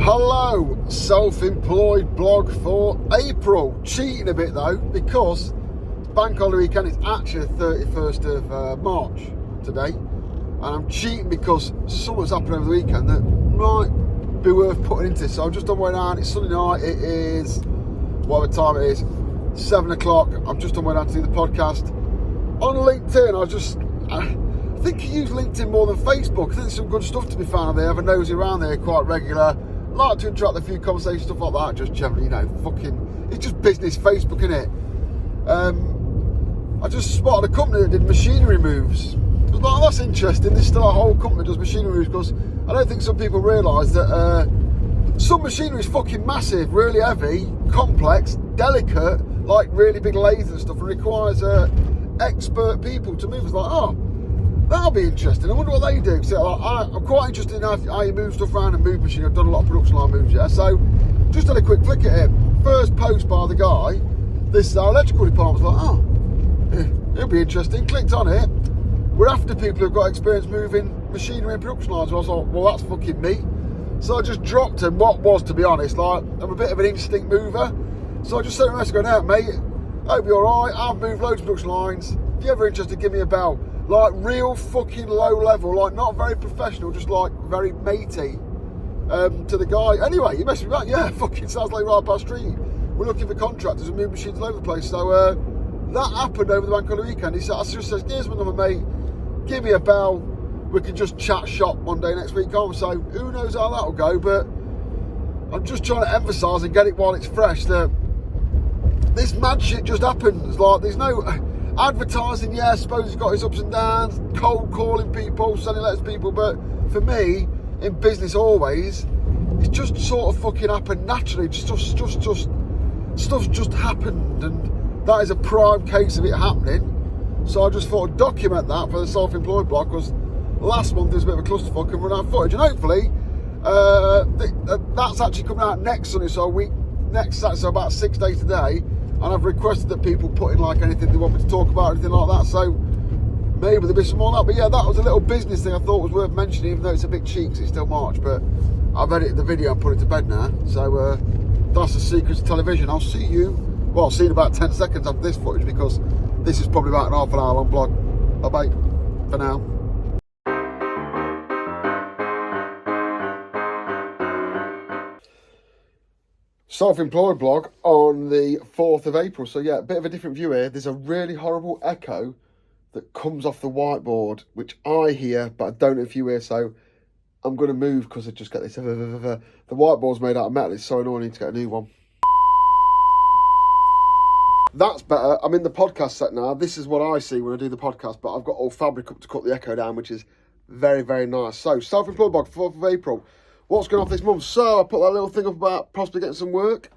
Hello, self-employed blog for April. Cheating a bit though, because it's bank holiday weekend. It's actually the 31st of March today, and I'm cheating because something's happened over the weekend that might be worth putting into this. So I'm just on my way down. It's Sunday night. It is whatever time it is, 7 o'clock. I'm just on my way down to do the podcast on LinkedIn. I think you use LinkedIn more than Facebook. I think there's some good stuff to be found there. I have a nosy around there quite regular. Like to interact with a few conversations, stuff like that. Just generally, it's just business Facebook, innit? I just spotted a company that did machinery moves. I was like, oh, that's interesting. There's still a whole company that does machinery moves, because I don't think some people realise that some machinery is fucking massive, really heavy, complex, delicate, like really big lathes and stuff, and requires expert people to move. It's like, oh, that'll be interesting. I wonder what they do. So I'm quite interested in how you move stuff around and move machine. I've done a lot of production line moves, yeah. So just had a quick flick at it. First post by the guy. This is our electrical department. Was like, oh, it'll be interesting. Clicked on it. We're after people who've got experience moving machinery and production lines. So I was like, well, that's fucking me. So I just dropped him. What was, to be honest, like, I'm a bit of an instinct mover. So I just sent him a message going, out, mate. Hope you're all right. I've moved loads of production lines. If you're ever interested, give me a bell. Like real fucking low level, like not very professional, just like very matey to the guy. Anyway, he messaged me back, yeah, fucking sounds like right up our street. We're looking for contractors and move machines all over the place. So that happened over the bank holiday weekend. He said, I just said, here's my number, mate. Give me a bell. We can just chat shop one day next week on. So who knows how that'll go, but I'm just trying to emphasise and get it while it's fresh that this mad shit just happens. Like there's no advertising, yeah, I suppose it's got its ups and downs, cold calling people, selling letters to people, but for me, in business always, it's just sort of fucking happened naturally. Stuff's just happened, and that is a prime case of it happening. So I just thought I'd document that for the self-employed blog, because last month there was a bit of a clusterfuck and run out of footage, and hopefully that's actually coming out next Sunday, so next Saturday, so about 6 days today. And I've requested that people put in like anything they want me to talk about, anything like that. So maybe there'll be some more of that. But yeah, that was a little business thing I thought was worth mentioning, even though it's a bit cheap because it's still March. But I've edited the video and put it to bed now. So that's the secret to television. I'll see you in about 10 seconds after this footage, because this is probably about an half an hour long blog. Bye-bye for now. Self-employed blog on the 4th of April. So yeah, a bit of a different view here. There's a really horrible echo that comes off the whiteboard, which I hear, but I don't know if you hear. So I'm going to move because I just get this. The whiteboard's made out of metal. It's so annoying. I need to get a new one. That's better. I'm in the podcast set now. This is what I see when I do the podcast, but I've got all fabric up to cut the echo down, which is very, very nice. So self-employed blog, 4th of April. What's going on this month? So I put that little thing up about possibly getting some work.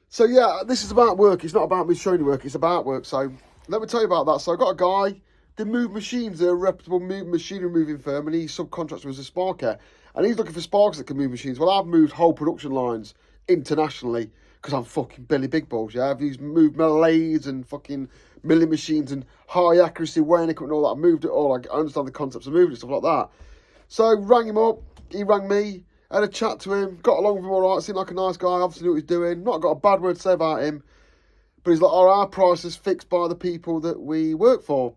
So yeah, this is about work. It's not about me showing you work. It's about work. So let me tell you about that. So I got a guy, they move machines. They're a reputable machinery moving firm, and he subcontracts with a sparker. And he's looking for sparkers that can move machines. Well, I've moved whole production lines internationally because I'm fucking Billy Big Balls, yeah? I've moved lathes and fucking milling machines and high accuracy weighing equipment and all that. I've moved it all. I understand the concepts of moving and stuff like that. So rang him up. He rang me, had a chat to him, got along with him all right, seemed like a nice guy, obviously knew what he was doing, not got a bad word to say about him, but he's like, our price is fixed by the people that we work for.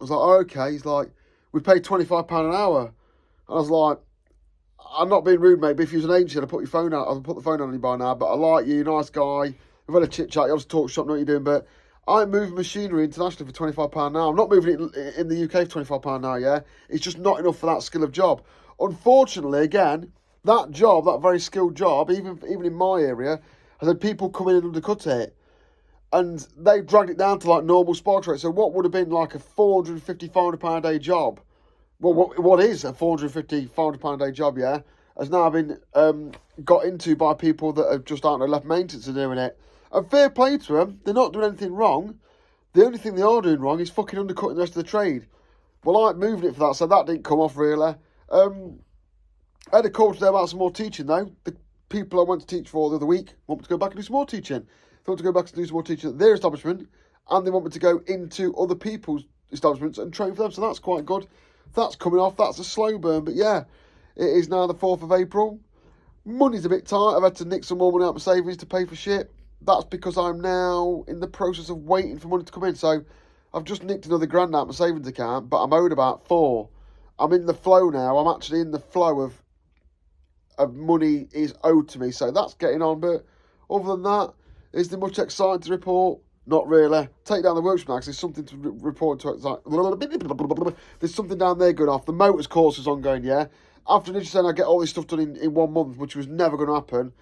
I was like, oh, okay. He's like, we pay £25 an hour. I was like, I'm not being rude, mate, but if you was an agency, I'd put your phone out, I'd put the phone on you by now, but I like you, nice guy, we've had a chit-chat, you obviously talk shop, know what you're doing, but I'm moving machinery internationally for £25 an hour. I'm not moving it in the UK for £25 an hour, yeah? It's just not enough for that skill of job. Unfortunately, again, that job, that very skilled job, even in my area, has had people come in and undercut it. And they've dragged it down to like normal spark rate. So what would have been like a £450, £500 a day job, well, what is a £450, £500 a day job, yeah, has now been got into by people that have just aren't left maintenance and doing it. And fair play to them, they're not doing anything wrong. The only thing they are doing wrong is fucking undercutting the rest of the trade. Well, I moved it for that, so that didn't come off really. I had a call today about some more teaching though. The people I went to teach for the other week want me to go back and do some more teaching. They want to go back and do some more teaching at their establishment, and they want me to go into other people's establishments and train for them, so that's quite good. That's coming off, that's a slow burn, but yeah, it is now the 4th of April. Money's a bit tight. I've had to nick some more money out of my savings to pay for shit. That's because I'm now in the process of waiting for money to come in. So I've just nicked another grand out of my savings account, but I'm owed about 4. I'm in the flow now. I'm actually in the flow of money is owed to me. So that's getting on. But other than that, is there much exciting to report? Not really. Take down the workshop now because there's something to report to. There's something down there going off. The motors course is ongoing, yeah. After initially saying I get all this stuff done in 1 month, which was never going to happen,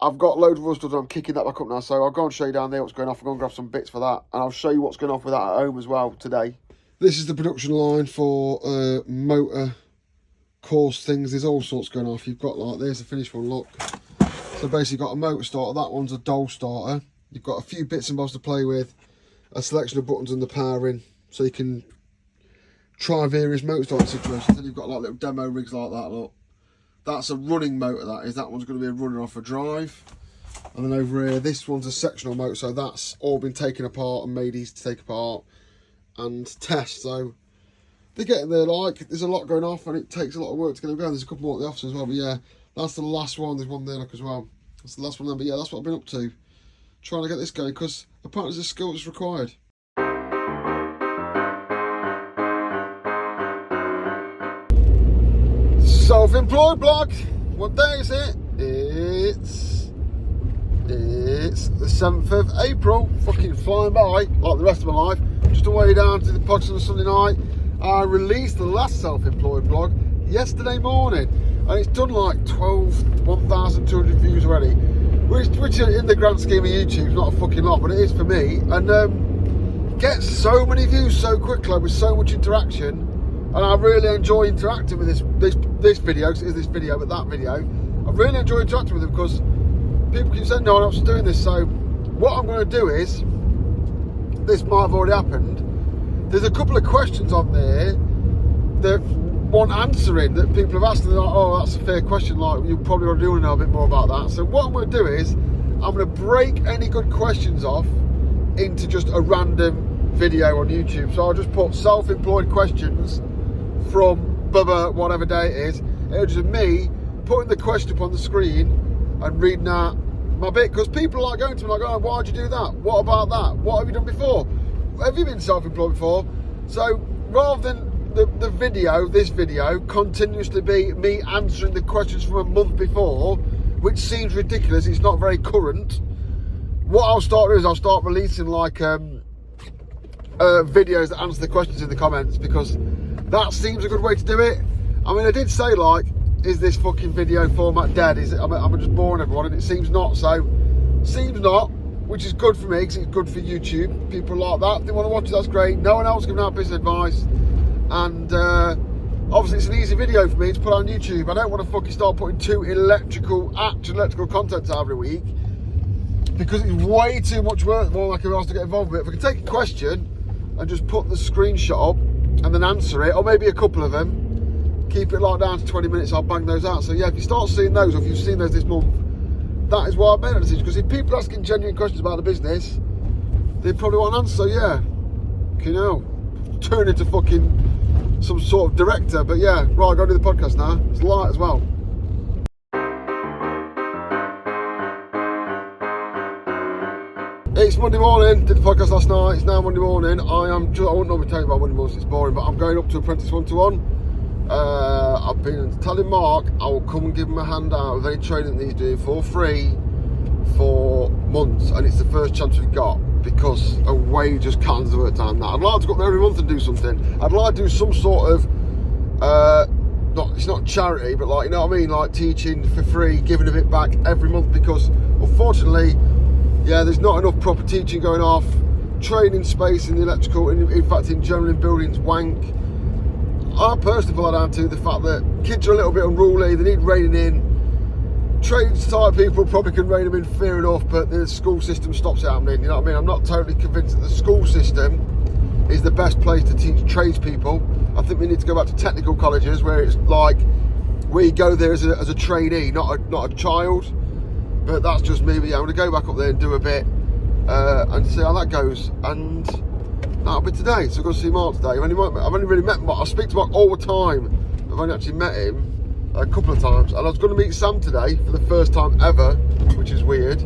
I've got loads of other stuff and I'm kicking that back up now. So I'll go and show you down there what's going off. I'll go and grab some bits for that. And I'll show you what's going off with that at home as well today. This is the production line for motor course things. There's all sorts going off. You've got like, there's the finished one, look. So basically got a motor starter. That one's a doll starter. You've got a few bits and bobs to play with. A selection of buttons and the powering. So you can try various motor starting situations. Then you've got like little demo rigs like that, look. That's a running motor, that is. That one's going to be a runner off a drive. And then over here, this one's a sectional motor. So that's all been taken apart and made easy to take apart and test. So they're getting there, like. There's a lot going off and it takes a lot of work to get them going. There's a couple more at the office as well. But yeah, that's the last one. There's one there, look, as well. That's the last one there. But yeah, that's what I've been up to. Trying to get this going because apparently there's a skill that's required. Self-employed blog. What day is it? It's the 7th of April. Fucking flying by like the rest of my life. Just away down to the podcast on a Sunday night. I released the last self-employed blog yesterday morning, and it's done like 1,200 views already, which in the grand scheme of YouTube is not a fucking lot, but it is for me. And gets so many views so quickly with so much interaction. And I really enjoy interacting with this video, because it is this video, but that video. I really enjoy interacting with them because people keep saying no one else is doing this. So what I'm going to do is, this might have already happened. There's a couple of questions on there that want answering that people have asked, and they're like, oh, that's a fair question, like you probably want to know a bit more about that. So what I'm going to do is, I'm going to break any good questions off into just a random video on YouTube. So I'll just put self-employed questions from Bubba, whatever day it is. It'll just be me putting the question up on the screen and reading out my bit, because people are like going to me like, oh, why'd you do that? What about that? What have you done before? Have you been self-employed before? So rather than this video continuously be me answering the questions from a month before, which seems ridiculous, it's not very current, what I'll start doing is I'll start releasing like videos that answer the questions in the comments, because that seems a good way to do it. I mean, I did say like, is this fucking video format dead? Is it? I'm just boring everyone, and it seems not. So, seems not, which is good for me because it's good for YouTube. People like that. If they want to watch it, that's great. No one else giving out business advice, and obviously it's an easy video for me to put on YouTube. I don't want to fucking start putting actual electrical content out every week, because it's way too much work. More like I have to get involved with it. If I can take a question and just put the screenshot up and then answer it, or maybe a couple of them, keep it locked down to 20 minutes, I'll bang those out. So yeah, if you start seeing those, or if you've seen those this month, that is why I've made that decision. Because if people are asking genuine questions about the business, they probably want an answer. So yeah, you know, turn into fucking some sort of director. But yeah, right, I'll go do the podcast now. It's light as well. It's Monday morning, did the podcast last night, it's now Monday morning. I wouldn't normally tell you about Monday mornings, it's boring, but I'm going up to Apprentice 1-to-1. I've been telling Mark I will come and give him a handout of any training that he's doing for free for months, and it's the first chance we've got, because away just can't the work time now. I'd like to go up there every month and do something. I'd like to do some sort of, it's not charity, but like, you know what I mean, like teaching for free, giving a bit back every month, because unfortunately, yeah, there's not enough proper teaching going off. Training space in the electrical, in fact in general in buildings, wank. I personally pull that down to the fact that kids are a little bit unruly, they need reining in. Trained type people probably can rein them in, fair enough, but the school system stops it happening, you know what I mean? I'm not totally convinced that the school system is the best place to teach tradespeople. I think we need to go back to technical colleges where it's like, we go there as a trainee, not a child. But that's just me. But yeah, I'm going to go back up there and do a bit and see how that goes. And that'll be today. So I'm going to see Mark today. I've only really met Mark. I speak to Mark all the time. I've only actually met him a couple of times, and I was going to meet Sam today for the first time ever, which is weird,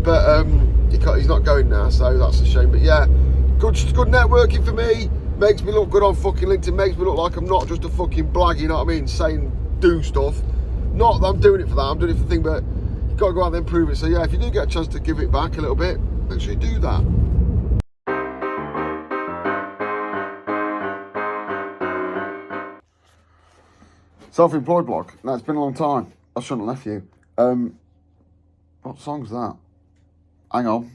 but he's not going now, so that's a shame. But yeah, good networking for me. Makes me look good on fucking LinkedIn, makes me look like I'm not just a fucking blag, you know what I mean, saying do stuff. Not that I'm doing it for that, I'm doing it for the thing, but you've got to go out there and prove it. So yeah, if you do get a chance to give it back a little bit, make sure you do that. Self-employed blog. No, it's been a long time. I shouldn't have left you. What song's that? Hang on.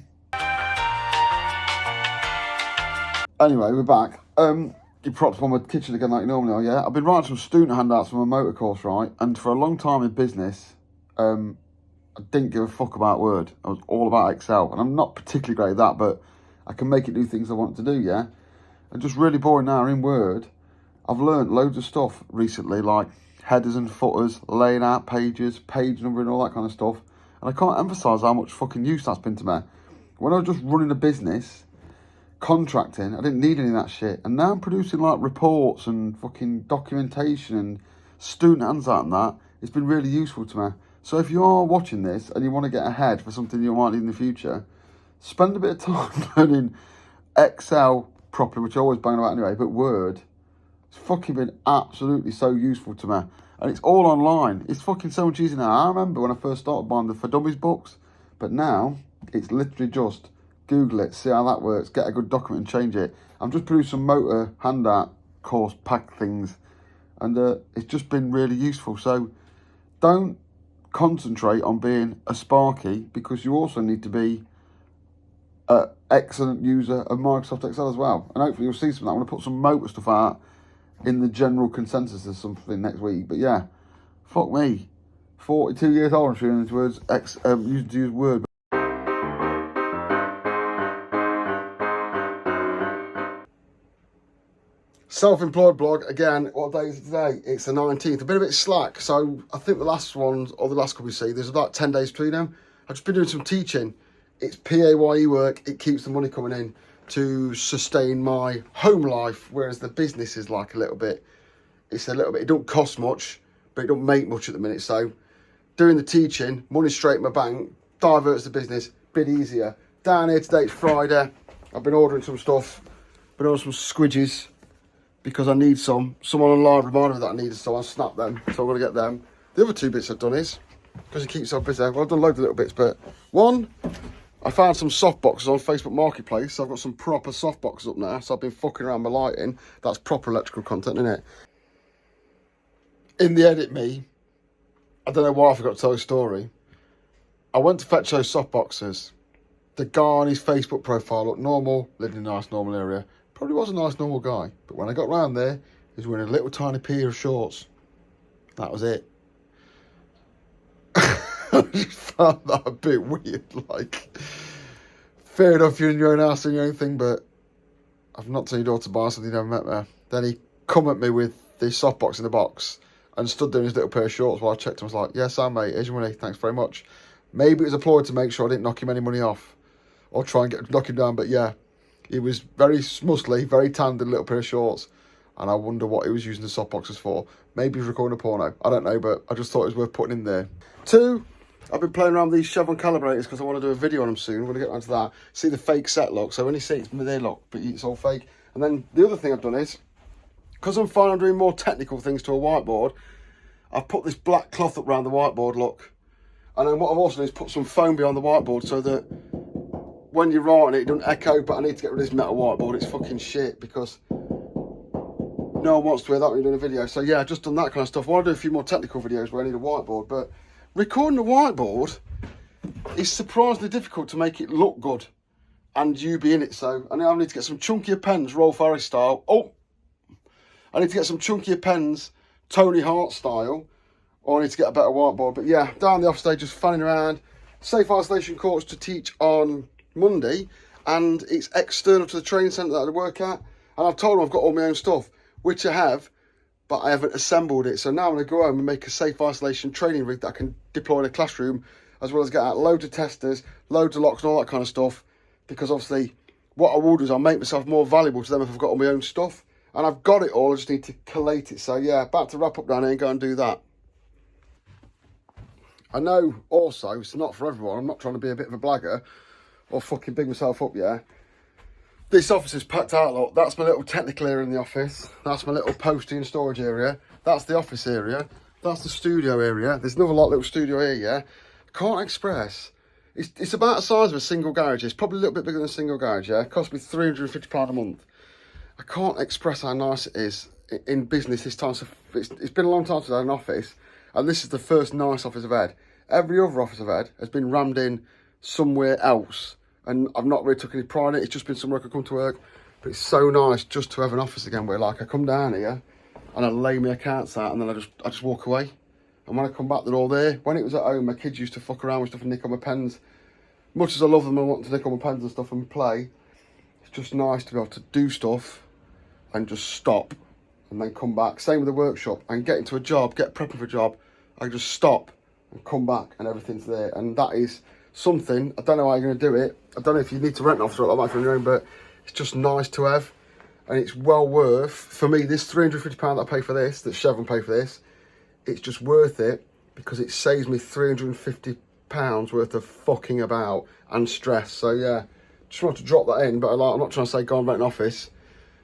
Anyway, we're back. You props on my kitchen again like you normally are, yeah? I've been writing some student handouts for my motor course, right? And for a long time in business, I didn't give a fuck about Word. I was all about Excel. And I'm not particularly great at that, but I can make it do things I want it to do, yeah? And just really boring now in Word, I've learned loads of stuff recently, like headers and footers, laying out pages, page numbering, all that kind of stuff. And I can't emphasise how much fucking use that's been to me. When I was just running a business, contracting, I didn't need any of that shit. And now I'm producing like reports and fucking documentation and student handout and that. It's been really useful to me. So if you are watching this and you want to get ahead for something you might need in the future, spend a bit of time learning Excel properly, which I always bang about anyway, but Word. It's fucking been absolutely so useful to me. And it's all online. It's fucking so much easier now. I remember when I first started buying the For Dummies books, but now it's literally just Google it, see how that works, get a good document and change it. I'm just producing some motor handout course pack things, and it's just been really useful. So don't concentrate on being a Sparky, because you also need to be an excellent user of Microsoft Excel as well. And hopefully you'll see some of that. I'm going to put some motor stuff out in the general consensus of something next week. But yeah, fuck me, 42 years old and shooting into words, used to use Word. Self-employed blog, again, what day is it today? It's the 19th. I've been a bit slack, so I think the last ones, or the last couple we see, there's about 10 days between them. I've just been doing some teaching. It's PAYE work, it keeps the money coming in to sustain my home life, whereas the business is like a little bit, it's a little bit, it don't cost much, but it don't make much at the minute. So doing the teaching, money straight in my bank, diverts the business, bit easier. Down here today, it's Friday. I've been ordering some stuff, been ordering some squidges, because I need some. Someone online reminded me that I needed some. I snapped them, so I'm going to get them. The other two bits I've done is, because you keep so busy, well, I've done loads of little bits, but one, I found some soft boxes on Facebook Marketplace. So I've got some proper soft boxes up now, so I've been fucking around my lighting. That's proper electrical content, isn't it? In the edit me, I don't know why I forgot to tell a story. I went to fetch those soft boxes. The guy on his Facebook profile looked normal, lived in a nice normal area. Probably was a nice normal guy, but when I got round there, he was wearing a little tiny pair of shorts. That was it. I just found that a bit weird. Like, fair enough, you're in your own house and your own thing, but I've knocked on your door to buy something you never met there. Then he come at me with the softbox in the box and stood there in his little pair of shorts while I checked him. I was like, yeah, Sam, mate, here's your money, thanks very much. Maybe it was a ploy to make sure I didn't knock him any money off or try and knock him down, but yeah. He was very muscly, very tanned in a little pair of shorts. And I wonder what he was using the softboxes for. Maybe he was recording a porno. I don't know, but I just thought it was worth putting in there. Two, I've been playing around with these Chevron calibrators because I want to do a video on them soon. I'm going to get around to that. See the fake set lock. So when you see it's there, look, but it's all fake. And then the other thing I've done is, because I'm finding I'm doing more technical things to a whiteboard, I've put this black cloth up around the whiteboard, look. And then what I've also done is put some foam behind the whiteboard so that when you're writing it doesn't echo, but I need to get rid of this metal whiteboard. It's fucking shit because no one wants to hear that when you're doing a video. So yeah, I've just done that kind of stuff. I want to do a few more technical videos where I need a whiteboard, but recording a whiteboard is surprisingly difficult to make it look good and you be in it. So I need to get some chunkier pens, Rolf Harris style. Oh, I need to get some chunkier pens, Tony Hart style, or I need to get a better whiteboard. But yeah, down the off stage, just fanning around. Safe isolation course to teach on Monday, and it's external to the training centre that I work at, and I've told them I've got all my own stuff, which I have, but I haven't assembled it. So now I'm going to go home and make a safe isolation training rig that I can deploy in a classroom, as well as get out loads of testers, loads of locks and all that kind of stuff, because obviously what I will do is I'll make myself more valuable to them if I've got all my own stuff, and I've got it all, I just need to collate it. So yeah, about to wrap up down here and go and do that. I know also it's not for everyone. I'm not trying to be a bit of a blagger or fucking big myself up, yeah. This office is packed out, look. That's my little technical area in the office. That's my little posting and storage area. That's the office area. That's the studio area. There's another little studio here, yeah. Can't express. It's about the size of a single garage. It's probably a little bit bigger than a single garage, yeah. It cost me £350 a month. I can't express how nice it is in business this time. So it's been a long time since I had an office, and this is the first nice office I've had. Every other office I've had has been rammed in somewhere else, and I've not really took any pride in it. It's just been somewhere I could come to work. But it's so nice just to have an office again where, like, I come down here and I lay my accounts out, and then I just walk away. And when I come back, they're all there. When it was at home, my kids used to fuck around with stuff and nick on my pens. Much as I love them and want to nick on my pens and stuff and play, it's just nice to be able to do stuff and just stop and then come back. Same with the workshop. And get into a job, get prepping for a job, I just stop and come back and everything's there. And that is something, I don't know how you're going to do it. I don't know if you need to rent an office like that for your own, but it's just nice to have. And it's well worth, for me, this £350 that I pay for this, that Chevron pay for this, it's just worth it because it saves me £350 worth of fucking about and stress. So yeah, just want to drop that in, but I'm not trying to say go and rent an office,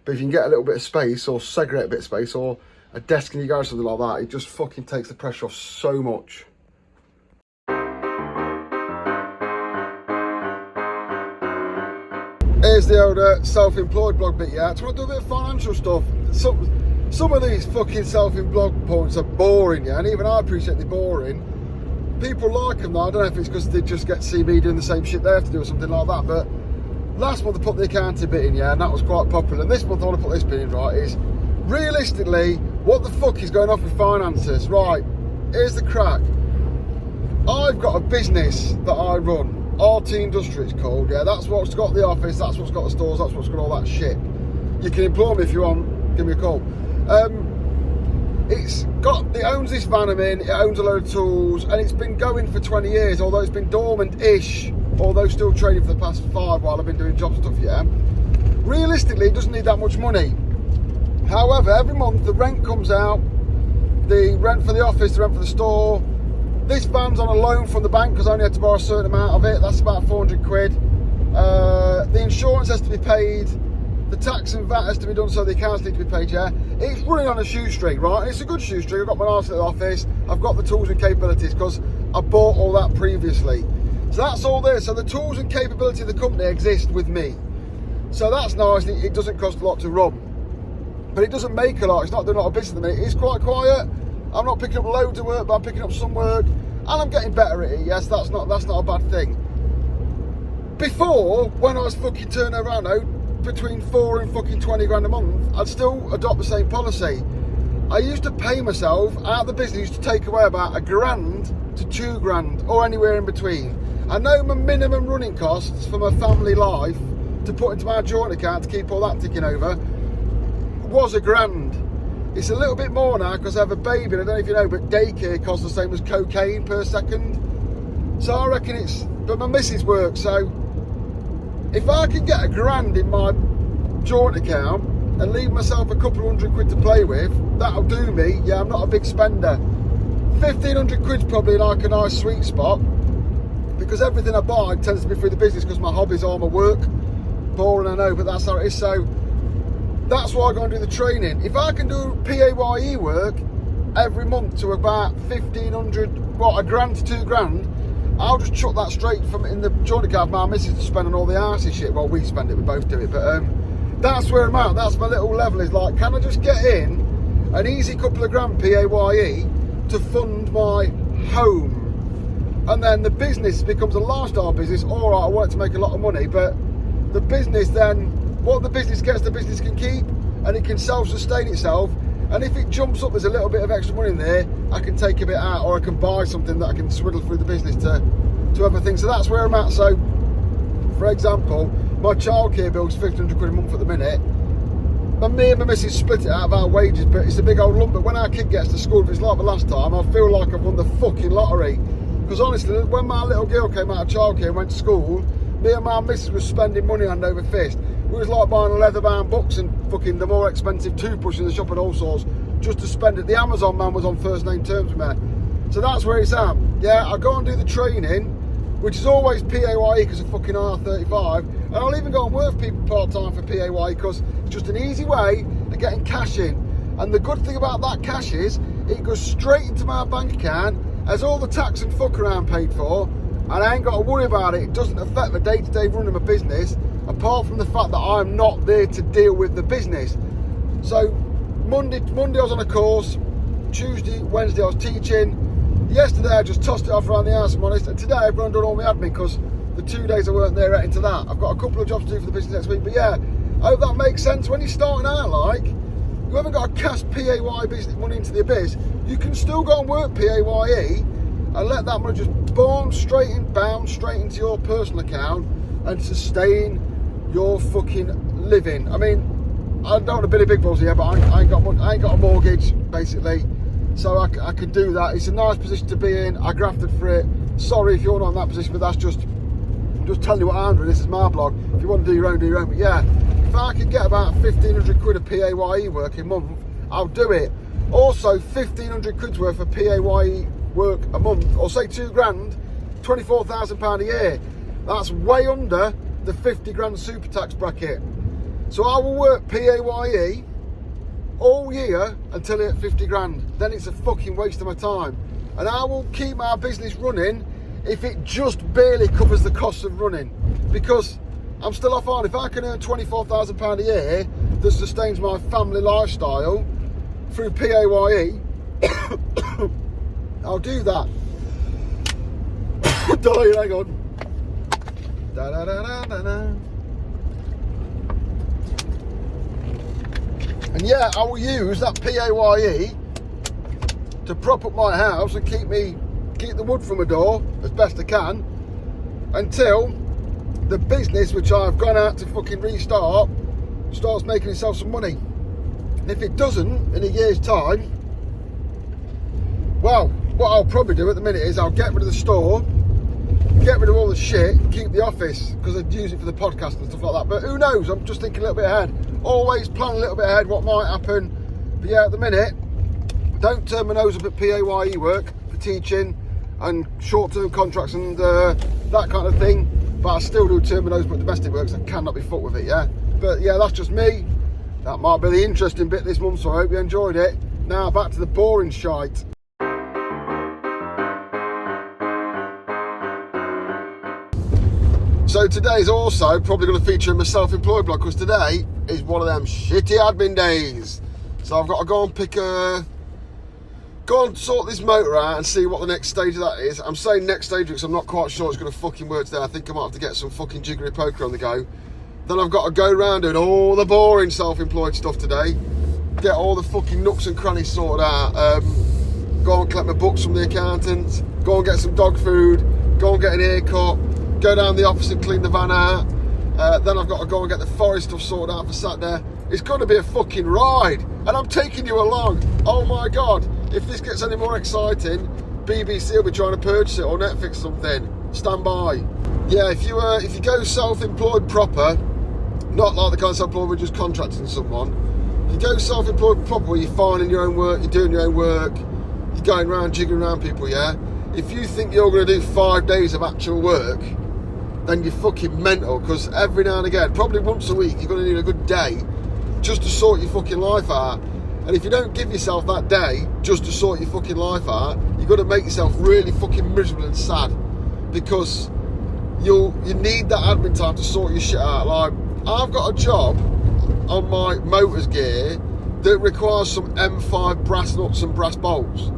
but if you can get a little bit of space or segregate a bit of space or a desk in your garage or something like that, it just fucking takes the pressure off so much. Here's the old self-employed blog bit, yeah. I just want to do a bit of financial stuff. Some of these fucking self-employed points are boring, yeah, and even I appreciate they're boring. People like them though. I don't know if it's because they just get to see me doing the same shit they have to do or something like that, but last month I put the accounting bit in, yeah, and that was quite popular. And this month I want to put this bit in, right, is realistically, what the fuck is going on with finances? Right, here's the crack. I've got a business that I run. RT Industry it's called, yeah, that's what's got the office, that's what's got the stores, that's what's got all that shit. You can employ me if you want, give me a call. It owns this van I'm in, it owns a load of tools, and it's been going for 20 years, although it's been dormant-ish, although still trading for the past 5 while I've been doing job stuff, yeah. Realistically, it doesn't need that much money. However, every month the rent comes out, the rent for the office, the rent for the store. This van's on a loan from the bank because I only had to borrow a certain amount of it. That's about 400 quid. The insurance has to be paid. The tax and VAT has to be done, so the accounts need to be paid, yeah. It's running on a shoestring, right? And it's a good shoestring. I've got my nice little office. I've got the tools and capabilities because I bought all that previously. So that's all there. So the tools and capability of the company exist with me. So that's nice. It doesn't cost a lot to run. But it doesn't make a lot. It's not doing a lot of business at the minute. It's quite quiet. I'm not picking up loads of work, but I'm picking up some work. And I'm getting better at it, yes. That's not a bad thing. Before, when I was fucking turning around now, between 4 and fucking 20 grand a month, I'd still adopt the same policy. I used to pay myself out of the business, used to take away about £1,000 to £2,000 or anywhere in between. I know my minimum running costs for my family life to put into my joint account to keep all that ticking over was £1,000. It's a little bit more now because I have a baby, and I don't know if you know, but daycare costs the same as cocaine per second. So I reckon but my missus works, so if I can get £1,000 in my joint account and leave myself a couple of £100 to play with, that'll do me. Yeah, I'm not a big spender. 1,500 quid's probably like a nice sweet spot because everything I buy tends to be through the business because my hobbies are my work. Boring, I know, but that's how it is. So that's why I go and do the training. If I can do PAYE work every month to about 1,500, £1,000 to £2,000, I'll just chuck that straight from in the joint account of my missus to spend on all the arsey shit. Well, we spend it, we both do it, but that's where I'm at. That's my little level, is like, can I just get in an easy couple of grand PAYE to fund my home? And then the business becomes a lifestyle business. All right, I want it to make a lot of money, but the business then, what the business gets, the business can keep, and it can self-sustain itself. And if it jumps up, there's a little bit of extra money in there, I can take a bit out, or I can buy something that I can swiddle through the business to other things. So that's where I'm at. So, for example, my childcare bill's 1,500 quid a month at the minute. And me and my missus split it out of our wages, but it's a big old lump. But when our kid gets to school, if it's like the last time, I feel like I've won the fucking lottery. Because honestly, when my little girl came out of childcare and went to school, me and my missus was spending money hand over fist. It was like buying leather-bound books and fucking the more expensive toothbrush in the shop and all sorts, just to spend it. The Amazon man was on first name terms with me. So that's where it's at. Yeah, I go and do the training, which is always PAYE because of fucking R35, and I'll even go and work for people part-time for PAYE because it's just an easy way of getting cash in. And the good thing about that cash is it goes straight into my bank account as all the tax and fuck around paid for, and I ain't got to worry about it. It doesn't affect the day-to-day running of my business, apart from the fact that I'm not there to deal with the business. So Monday I was on a course, Tuesday, Wednesday I was teaching. Yesterday I just tossed it off around the house, I'm honest, and today I've gone and done all my admin because the 2 days I weren't there into that. I've got a couple of jobs to do for the business next week, but yeah, I hope that makes sense. When you're starting out, like, you haven't got to cash PAYE business money into the abyss, you can still go and work PAYE and let that money just bounce straight into your personal account and sustain your fucking living. I mean, I don't want to be big balls here, but I ain't got a mortgage, basically. So I can do that. It's a nice position to be in. I grafted for it. Sorry if you're not in that position, but that's just telling you what I'm doing. This is my blog. If you want to do your own, do your own. But yeah, if I can get about 1,500 quid of PAYE work a month, I'll do it. Also, 1,500 quid's worth of PAYE work a month, or say 2 grand, £24,000 a year. That's way under the 50 grand super tax bracket. So I will work PAYE all year until I hit 50 grand. Then it's a fucking waste of my time. And I will keep my business running if it just barely covers the costs of running. Because I'm still off on, if I can earn £24,000 a year that sustains my family lifestyle through PAYE, I'll do that. Hang on. Da, da, da, da, da, da. And yeah, I will use that PAYE to prop up my house and keep the wood from my door as best I can until the business, which I've gone out to fucking restart, starts making itself some money. And if it doesn't in a year's time, well, what I'll probably do at the minute is I'll get rid of the store, get rid of all the shit, keep the office because I'd use it for the podcast and stuff like that. But who knows? I'm just thinking a little bit ahead. Always plan a little bit ahead what might happen. But yeah, at the minute, don't turn my nose up at PAYE work for teaching and short-term contracts and that kind of thing. But I still do turn my nose up at domestic work because I cannot be fucked with it, yeah. But yeah, that's just me. That might be the interesting bit this month, so I hope you enjoyed it. Now back to the boring shite. So today's also probably going to feature in my self-employed blog because today is one of them shitty admin days. So I've got to go and sort this motor out and see what the next stage of that is. I'm saying next stage because I'm not quite sure it's going to fucking work today. I think I might have to get some fucking jiggery poker on the go. Then I've got to go around doing all the boring self-employed stuff today. Get all the fucking nooks and crannies sorted out. Go and collect my books from the accountant. Go and get some dog food. Go and get an haircut. Go down the office and clean the van out. Then I've got to go and get the forest stuff sorted out for Saturday. It's going to be a fucking ride. And I'm taking you along. Oh my God. If this gets any more exciting, BBC will be trying to purchase it or Netflix something. Stand by. Yeah, if you go self-employed proper, not like the kind of self-employed we're just contracting someone. If you go self-employed proper where you're finding your own work, you're doing your own work, you're going around jigging around people, yeah? If you think you're going to do 5 days of actual work, then you're fucking mental, because every now and again, probably once a week, you're going to need a good day just to sort your fucking life out. And if you don't give yourself that day just to sort your fucking life out, you've got to make yourself really fucking miserable and sad, because you need that admin time to sort your shit out. Like, I've got a job on my motors gear that requires some M5 brass nuts and brass bolts.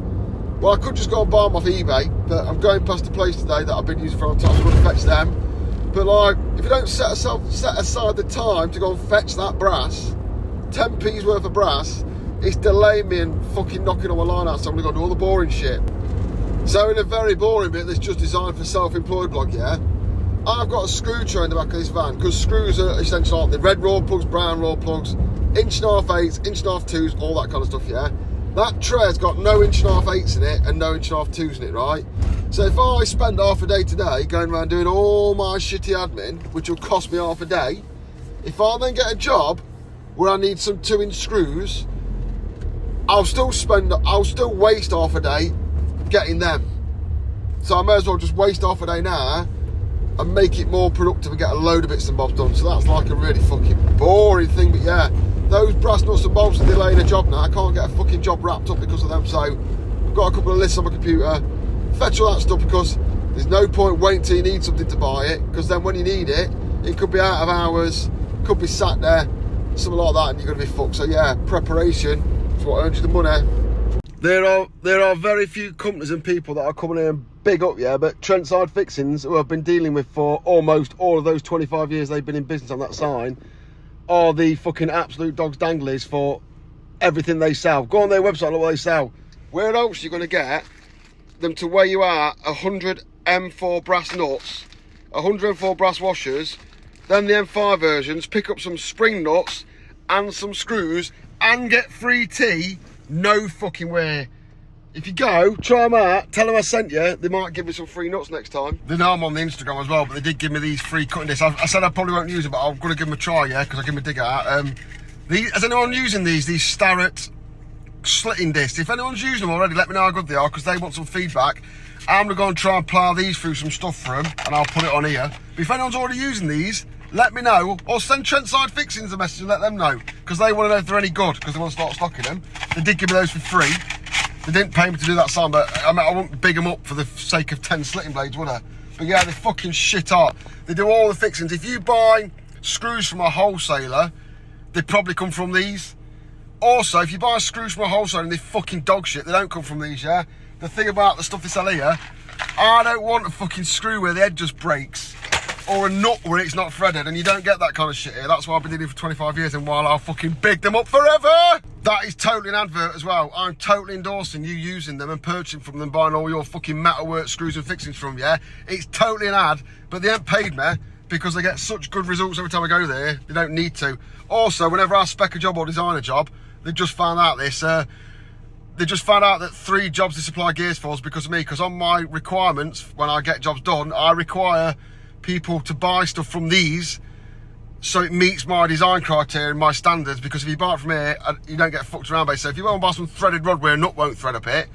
Well, I could just go and buy them off eBay, but I'm going past a place today that I've been using for a long time, so I'm going to fetch them. But like, if you don't set aside the time to go and fetch that brass, 10p's worth of brass, it's delaying me and fucking knocking all my line out, so I'm going to go do all the boring shit. So in a very boring bit that's just designed for self-employed blog, yeah, I've got a screw tray in the back of this van, because screws are essentially like the red raw plugs, brown raw plugs, 1.5 8s, 1.5 2s, all that kind of stuff, yeah. That tray's got no 1.5 8s in it and no 1.5 2s in it, right? So if I spend half a day today going around doing all my shitty admin, which will cost me half a day, if I then get a job where I need some 2-inch screws, I'll still waste half a day getting them. So I may as well just waste half a day now and make it more productive and get a load of bits and bobs done. So that's like a really fucking boring thing. But yeah, those brass nuts and bolts are delaying a job now. I can't get a fucking job wrapped up because of them. So I've got a couple of lists on my computer. Fetch all that stuff because there's no point waiting till you need something to buy it, because then when you need it, it could be out of hours, could be sat there, something like that, and you're going to be fucked. So yeah, preparation is what earns you the money. There are very few companies and people that are coming in and big up, yeah, but Trentside Fixings, who I've been dealing with for almost all of those 25 years they've been in business on that sign, are the fucking absolute dogs danglies for everything they sell. Go on their website, look what they sell. Where else are you going to get them to where you are 100 M4 brass nuts, 100 M4 brass washers, then the M5 versions, pick up some spring nuts and some screws and get free tea? No fucking way. If you go, try them out, tell them I sent you, they might give me some free nuts next time. They know I'm on the Instagram as well, but they did give me these free cutting discs. I said I probably won't use it, but I'm going to give them a try, yeah, because I give them a dig out. Is anyone using these Starrett slitting discs? If anyone's using them already, let me know how good they are, because they want some feedback. I'm going to go and try and plough these through some stuff for them, and I'll put it on here. But if anyone's already using these, let me know, or send Trentside Fixings a message and let them know, because they want to know if they're any good, because they want to start stocking them. They did give me those for free. They didn't pay me to do that sign, but I wouldn't big them up for the sake of 10 slitting blades, would I? But yeah, they fucking shit hot. They do all the fixings. If you buy screws from a wholesaler, they probably come from these. Also, if you buy screws from a wholesaler and they fucking dog shit, they don't come from these, yeah? The thing about the stuff they sell here, I don't want a fucking screw where the head just breaks, or a nut where it's not threaded, and you don't get that kind of shit here. That's why I've been doing it for 25 years, and while I'll fucking big them up forever. That is totally an advert as well. I'm totally endorsing you using them and purchasing from them, buying all your fucking metalwork screws and fixings from, yeah? It's totally an ad, but they ain't paid me because they get such good results every time I go there. They don't need to. Also, whenever I spec a job or design a job, they've just found out this, they just found out that 3 jobs they supply gears for is because of me, because on my requirements, when I get jobs done, I require people to buy stuff from these so it meets my design criteria and my standards, because if you buy it from here, you don't get fucked around, basically. So if you want to buy some threaded rod where a nut won't thread up it,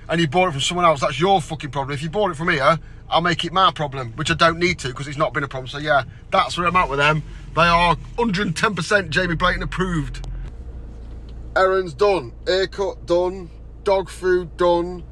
and you bought it from someone else, that's your fucking problem. If you bought it from here, I'll make it my problem, which I don't need to, because it's not been a problem. So yeah, that's where I'm at with them. They are 110% Jamie Blayton approved. Errands done, haircut done, dog food done,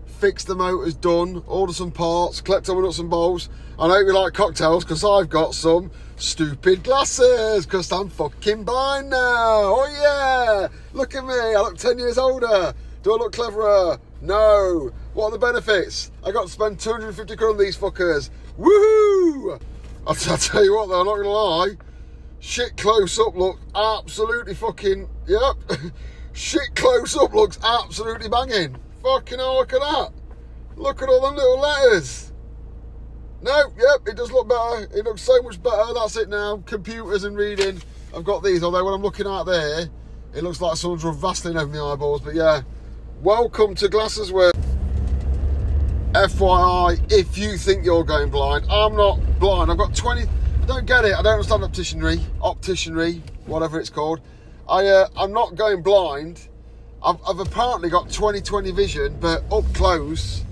fix the motors done, order some parts, collect some nuts and bolts. I hope you like cocktails, because I've got some stupid glasses, because I'm fucking blind now. Oh yeah, look at me, I look 10 years older. Do I look cleverer? No. What are the benefits? I got to spend 250 quid on these fuckers. Woohoo! I'll tell you what though, I'm not gonna lie, shit close up look absolutely fucking, yep. Shit close up looks absolutely banging. Fucking hell, look at that. Look at all them little letters. No, yep, it does look better. It looks so much better. That's it now. Computers and reading. I've got these, although when I'm looking out there, it looks like someone's rubbed Vaseline over my eyeballs. But yeah, welcome to Glasses World. FYI, if you think you're going blind, I'm not blind. I've got 20, I don't get it. I don't understand opticianry, whatever it's called. I'm not going blind. I've apparently got 20/20 vision, but up close,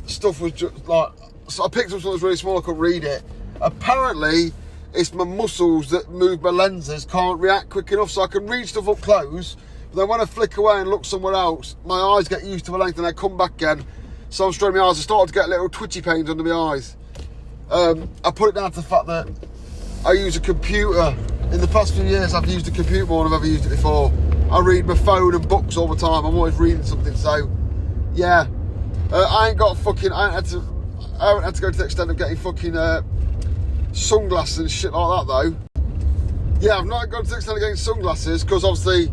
stuff was just like, so I picked up something that was really small, I couldn't read it. Apparently, it's my muscles that move my lenses can't react quick enough, so I can read stuff up close, but then when I flick away and look somewhere else, my eyes get used to the length and they come back again. So I'm straining my eyes, I started to get little twitchy pains under my eyes. I put it down to the fact that I use a computer. In the past few years, I've used a computer more than I've ever used it before. I read my phone and books all the time. I'm always reading something, so yeah. I haven't had to go to the extent of getting fucking sunglasses and shit like that though. Yeah, I've not gone to the extent of getting sunglasses, because obviously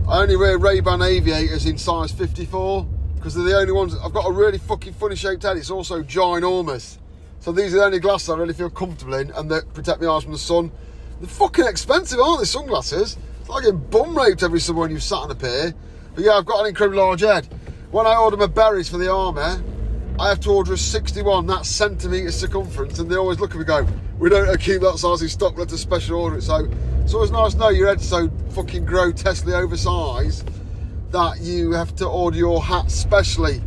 I only wear Ray-Ban aviators in size 54, because they're the only ones. I've got a really fucking funny shaped head. It's also ginormous. So these are the only glasses I really feel comfortable in, and that protect my eyes from the sun. They're fucking expensive, aren't they, sunglasses? It's like getting bum raped every summer when you've sat on a pair. But yeah, I've got an incredibly large head. When I order my berries for the army, I have to order a 61, that's centimetre circumference, and they always look at me and go, we don't keep that size in stock, let us special order it. So it's always nice to know your head's so fucking grotesquely oversized that you have to order your hat specially.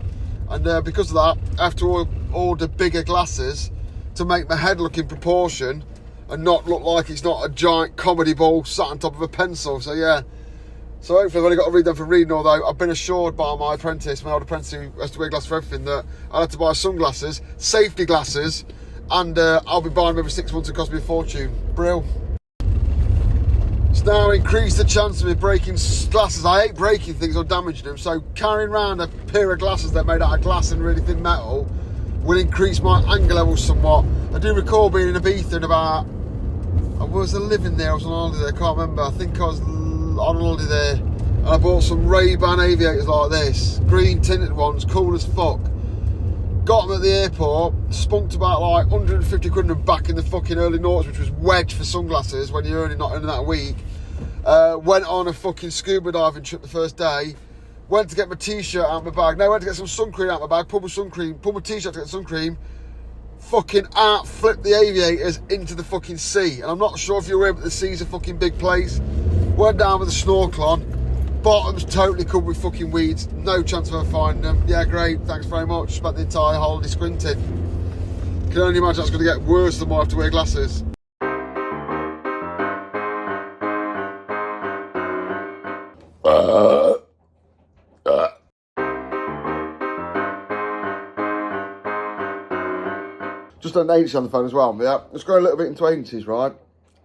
And because of that, I have to order bigger glasses to make my head look in proportion and not look like it's not a giant comedy ball sat on top of a pencil. So yeah, so hopefully I've only got to read them for reading, although I've been assured by my old apprentice who has to wear glasses for everything, that I had to buy sunglasses, safety glasses, and I'll be buying them every 6 months. It cost me a fortune. Brill. It's now increased the chance of me breaking glasses. I hate breaking things or damaging them, so carrying around a pair of glasses that are made out of glass and really thin metal will increase my anger levels somewhat. I do recall being in Ibiza in about, I was living there, I was on holiday there, I can't remember. I think I was on holiday there, and I bought some Ray-Ban aviators like this, green tinted ones, cool as fuck. Got them at the airport, spunked about like 150 quid and back in the fucking early noughts, which was wedge for sunglasses when you're not earning that a week. Went on a fucking scuba diving trip the first day. Went to get my t-shirt out of my bag. No, went to get some sun cream out of my bag. Pulled my t-shirt to get sun cream. Fucking flipped the aviators into the fucking sea. And I'm not sure if you're aware, but the sea's a fucking big place. Went down with a snorkel on. Bottom's totally covered with fucking weeds. No chance of ever finding them. Yeah, great. Thanks very much. Spent the entire holiday squinting. Can only imagine that's going to get worse the more I have to wear glasses. Just an agency on the phone as well. Yeah, let's go a little bit into agencies, right?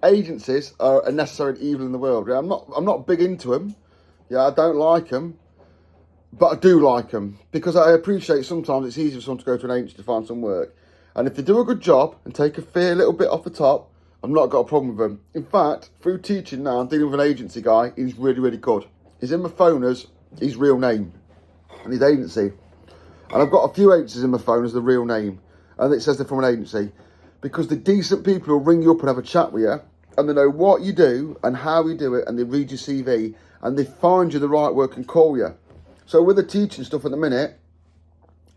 Agencies are a necessary evil in the world. Yeah, I'm not big into them. Yeah, I don't like them, but I do like them because I appreciate sometimes it's easier for someone to go to an agency to find some work. And if they do a good job and take a fair little bit off the top, I've not got a problem with them. In fact, through teaching now, I'm dealing with an agency guy. He's really, really good. He's in my phone as his real name and his agency. And I've got a few agencies in my phone as the real name. And it says they're from an agency. Because the decent people will ring you up and have a chat with you. And they know what you do and how you do it. And they read your CV. And they find you the right work and call you. So with the teaching stuff at the minute,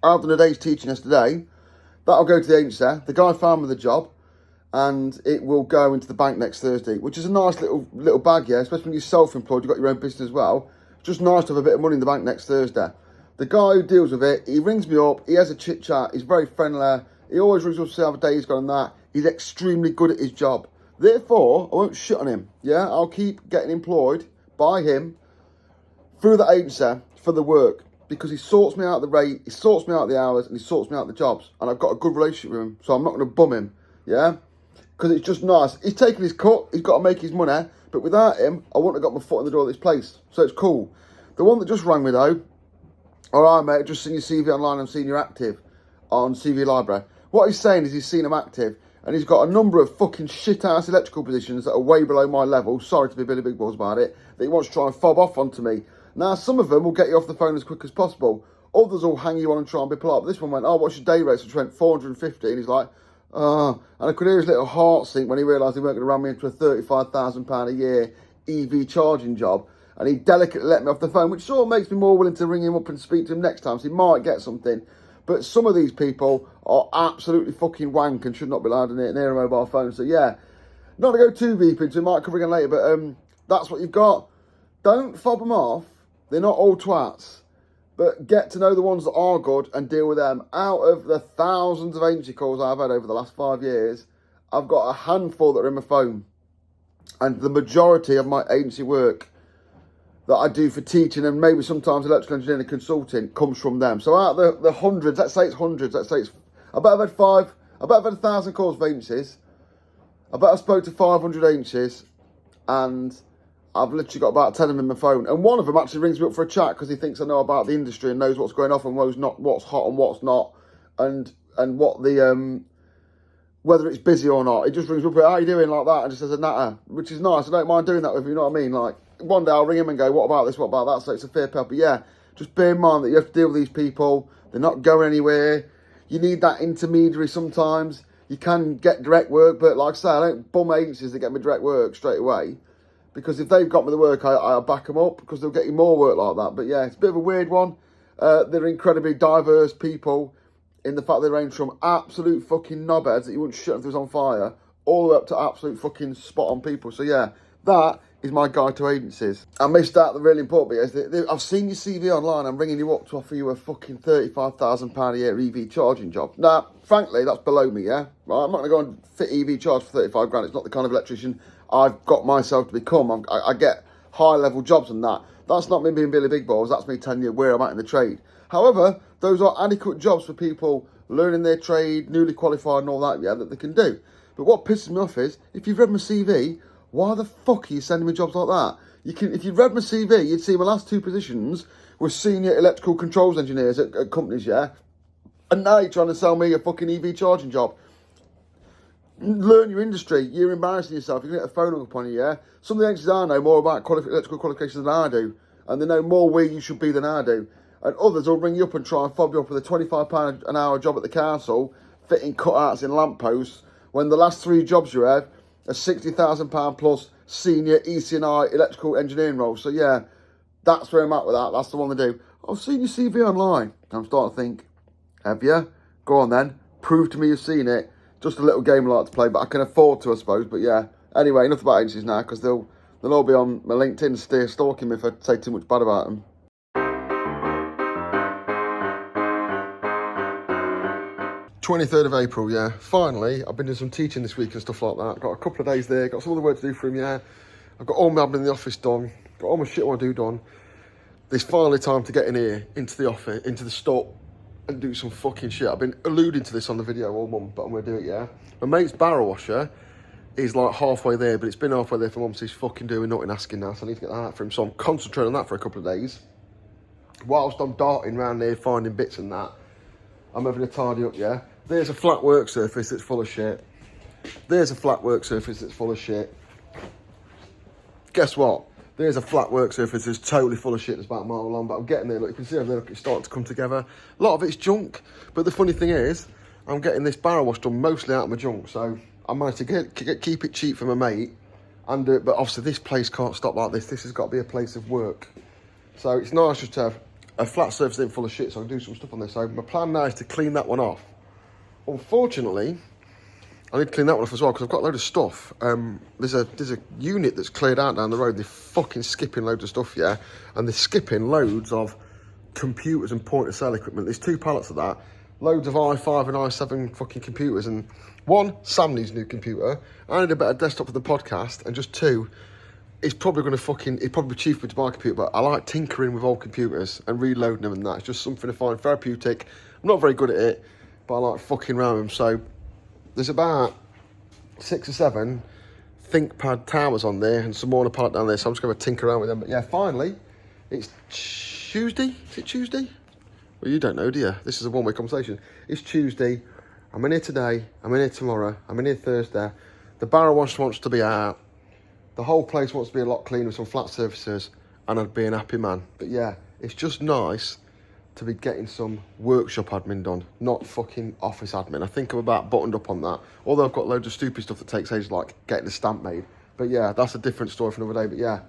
I've done a day's teaching yesterday. That'll go to the agency. The guy found me the job. And it will go into the bank next Thursday. Which is a nice little bag, yeah. Especially when you're self-employed, you've got your own business as well. Just nice to have a bit of money in the bank next Thursday. The guy who deals with it, he rings me up. He has a chit-chat. He's very friendly. He always rings up to see how the day's gone and that. He's extremely good at his job. Therefore, I won't shit on him. Yeah, I'll keep getting employed by him through the agency for the work because he sorts me out the rate, he sorts me out the hours, and he sorts me out the jobs. And I've got a good relationship with him, so I'm not going to bum him. Yeah, because it's just nice. He's taking his cut. He's got to make his money. But without him, I wouldn't have got my foot in the door of this place. So it's cool. The one that just rang me though, all right, mate, I've just seen your CV online and seen you're active on CV Library. What he's saying is he's seen him active and he's got a number of fucking shit-ass electrical positions that are way below my level, sorry to be Billy Big Balls about it, that he wants to try and fob off onto me. Now, some of them will get you off the phone as quick as possible. Others will hang you on and try and be polite. But this one went, oh, what's your day rate? So I went 450 and he's like, and I could hear his little heart sink when he realised he weren't going to run me into a £35,000 a year EV charging job. And he delicately let me off the phone, which sort of makes me more willing to ring him up and speak to him next time, so he might get something. But some of these people are absolutely fucking wank and should not be allowed near a mobile phone. So yeah, not to go too deep into it, might cover again later, but that's what you've got. Don't fob them off. They're not all twats. But get to know the ones that are good and deal with them. Out of the thousands of agency calls I've had over the last 5 years, I've got a handful that are in my phone. And the majority of my agency work that I do for teaching and maybe sometimes electrical engineering and consulting comes from them. So out of the hundreds, let's say it's hundreds, let's say it's, I bet I've had 1,000 calls for agencies. I bet I spoke to 500 agencies and I've literally got about 10 of them in my phone. And one of them actually rings me up for a chat because he thinks I know about the industry and knows what's going off and what's hot and what's not. And what the, whether it's busy or not. He just rings me up, how you doing, like that, and just says a natter, which is nice. I don't mind doing that with you, you know what I mean? Like, one day I'll ring him and go, what about this, what about that? So it's a fair pay. But yeah, just bear in mind that you have to deal with these people. They're not going anywhere. You need that intermediary sometimes. You can get direct work, but like I say, I don't bum agencies that get me direct work straight away. Because if they've got me the work, I'll back them up because they'll get you more work like that. But yeah, it's a bit of a weird one. They're incredibly diverse people in the fact they range from absolute fucking knobheads that you wouldn't shut if they was on fire all the way up to absolute fucking spot on people. So yeah, that is my guide to agencies. I missed out the really important bit. Is I've seen your CV online. I'm ringing you up to offer you a fucking £35,000 a year EV charging job. Now, frankly, that's below me, yeah? Right? I'm not going to go and fit EV charge for 35 grand. It's not the kind of electrician I've got myself to become. I get high-level jobs and that. That's not me being Billy Big Balls. That's me telling you where I'm at in the trade. However, those are adequate jobs for people learning their trade, newly qualified and all that, yeah, that they can do. But what pisses me off is, if you've read my CV, why the fuck are you sending me jobs like that? If you'd read my CV, you'd see my last 2 positions were senior electrical controls engineers at companies, yeah? And now you're trying to sell me a fucking EV charging job. Learn your industry. You're embarrassing yourself. You're going to get a phone up on you, yeah? Some of the engineers I know more about electrical qualifications than I do. And they know more where you should be than I do. And others will ring you up and try and fob you up with a £25 an hour job at the council, fitting cutouts in lampposts, when the last 3 jobs you have are £60,000 plus senior EC&I electrical engineering roles. So yeah, that's where I'm at with that. That's the one to do. I've seen your CV online. I'm starting to think, have you? Go on then. Prove to me you've seen it. Just a little game I like to play, but I can afford to, I suppose. But yeah. Anyway, enough about agencies now, because they'll all be on my LinkedIn stalking me if I say too much bad about them. 23rd of April, yeah. Finally, I've been doing some teaching this week and stuff like that. Got a couple of days there, got some other work to do for him, yeah. I've got all my admin in the office done, got all my shit I want to do done. There's finally time to get in here, into the office, into the store, and do some fucking shit. I've been alluding to this on the video all month, but I'm going to do it, yeah. My mate's barrel washer is like halfway there, but it's been halfway there for months. He's fucking doing nothing asking now, so I need to get that out for him. So I'm concentrating on that for a couple of days. Whilst I'm darting around there, finding bits and that, I'm having a tidy up, yeah. There's a flat work surface that's full of shit. There's a flat work surface that's full of shit. Guess what? There's a flat work surface that's totally full of shit that's about a mile long, but I'm getting there. Look, you can see over there, look, it's starting to come together. A lot of it's junk, but the funny thing is, I'm getting this barrel wash done mostly out of my junk, so I managed to keep it cheap for my mate and do it, but obviously this place can't stop like this. This has got to be a place of work. So it's nice just to have a flat surface in full of shit, so I can do some stuff on this. So my plan now is to clean that one off. Unfortunately, I need to clean that one off as well because I've got a load of stuff. There's a unit that's cleared out down the road. They're fucking skipping loads of stuff, yeah? And they're skipping loads of computers and point-of-sale equipment. There's 2 pallets of that. Loads of i5 and i7 fucking computers. And 1, Sam needs a new computer. I need a better desktop for the podcast. And just 2, it's probably going to it'd probably be cheaper for me to buy a computer, but I like tinkering with old computers and reloading them and that. It's just something I find therapeutic. I'm not very good at it, but I like fucking around with them. So there's about 6 or 7 ThinkPad towers on there and some more on a pallet down there, so I'm just going to tinker around with them. But yeah, finally, it's Tuesday. Is it Tuesday? Well, you don't know, do you? This is a one-way conversation. It's Tuesday. I'm in here today. I'm in here tomorrow. I'm in here Thursday. The barrel wash wants to be out. The whole place wants to be a lot cleaner with some flat surfaces, and I'd be an happy man. But yeah, it's just nice to be getting some workshop admin done, not fucking office admin. I think I'm about buttoned up on that. Although I've got loads of stupid stuff that takes ages, like getting a stamp made. But yeah, that's a different story for another day. But yeah,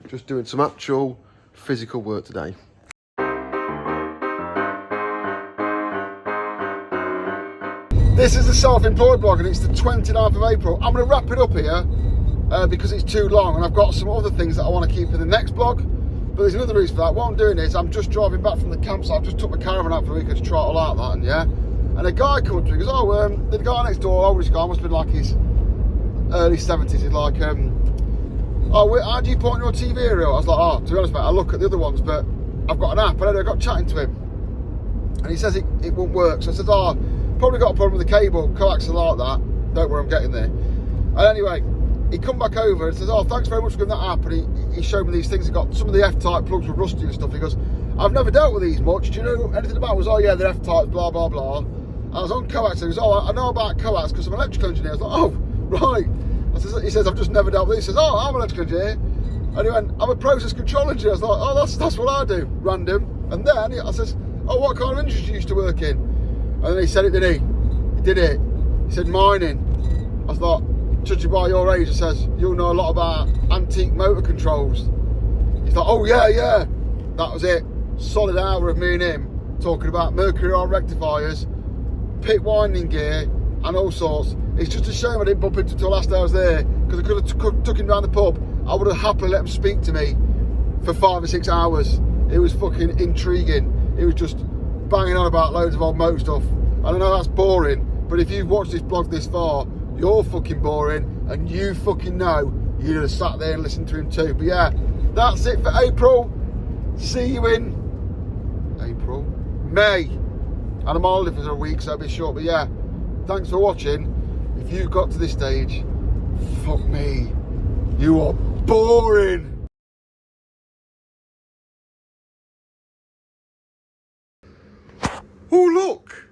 just doing some actual physical work today. This is the self-employed blog and it's the 29th of April. I'm going to wrap it up here because it's too long and I've got some other things that I want to keep in the next blog. But there's another reason for that. What I'm doing is I'm just driving back from the campsite. I've just took my caravan out for a week to try it all out, that, and yeah. And a guy comes to me, he goes, the guy next door, oldest guy, must have been like his early 70s. He's like, how do you put on your TV aerial? I was like, to be honest, mate, I look at the other ones, but I've got an app. And I got chatting to him, and he says it won't work. So I said, probably got a problem with the cable, coax are like that. Don't worry, I'm getting there. And anyway, he come back over and says, thanks very much for giving that app. And he showed me these things. He got some of the F-type plugs were rusty and stuff. He goes, I've never dealt with these much. Do you know anything about it? I was, yeah, they're F-types, blah, blah, blah. And I was on coax. And he goes, I know about coax because I'm an electrical engineer. I was like, right. He says, I've just never dealt with it. He says, I'm an electrical engineer. And he went, I'm a process control engineer. I was like, that's what I do, random. And then I says, what kind of industry do you used to work in? And then he said it, didn't he? He did it. He said mining. I was like, judging by your age, it says, you'll know a lot about antique motor controls. He's like, yeah. That was it. Solid hour of me and him talking about mercury arc rectifiers, pit winding gear, and all sorts. It's just a shame I didn't bump into him till last day I was there, because I could have took him round the pub I would have happily let them speak to me for 5 or 6 hours. It was fucking intriguing. It was just banging on about loads of old motor stuff. I know that's boring, but if you've watched this blog this far, you're fucking boring, and you fucking know you'd have sat there and listened to him too. But yeah, that's it for April. See you in May. And I'm on holiday for a week, so it'll be short. But yeah, thanks for watching. If you've got to this stage, fuck me, you are boring. Oh look,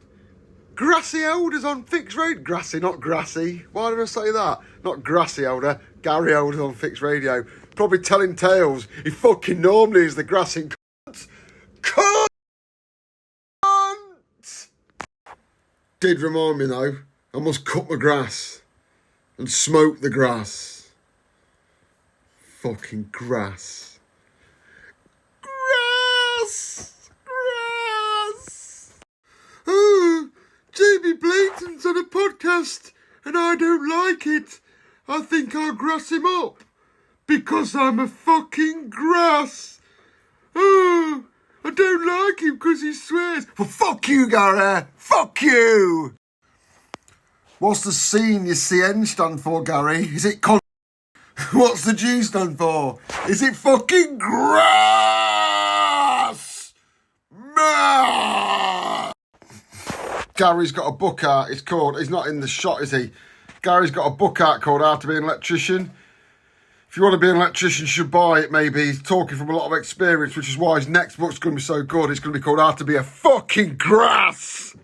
grassy elders on fixed radio. Grassy, not grassy. Why did I say that? Not grassy elder. Gary elders on fixed radio. Probably telling tales. He fucking normally is the grassy cunt. Cunt! Did remind me though, I must cut my grass and smoke the grass. Fucking grass. Grass! Grass! Oh, Jamie Blayton's on a podcast and I don't like it. I think I'll grass him up because I'm a fucking grass. Oh, I don't like him because he swears. Well, fuck you, Gary. Fuck you. What's the senior CN stand for, Gary? Is it con... What's the G stand for? Is it fucking grass? Gary's got a book out. It's called... He's not in the shot, is he? Gary's got a book out called How to Be an Electrician. If you want to be an electrician, you should buy it, maybe. He's talking from a lot of experience, which is why his next book's going to be so good. It's going to be called How to Be a Fucking Grass.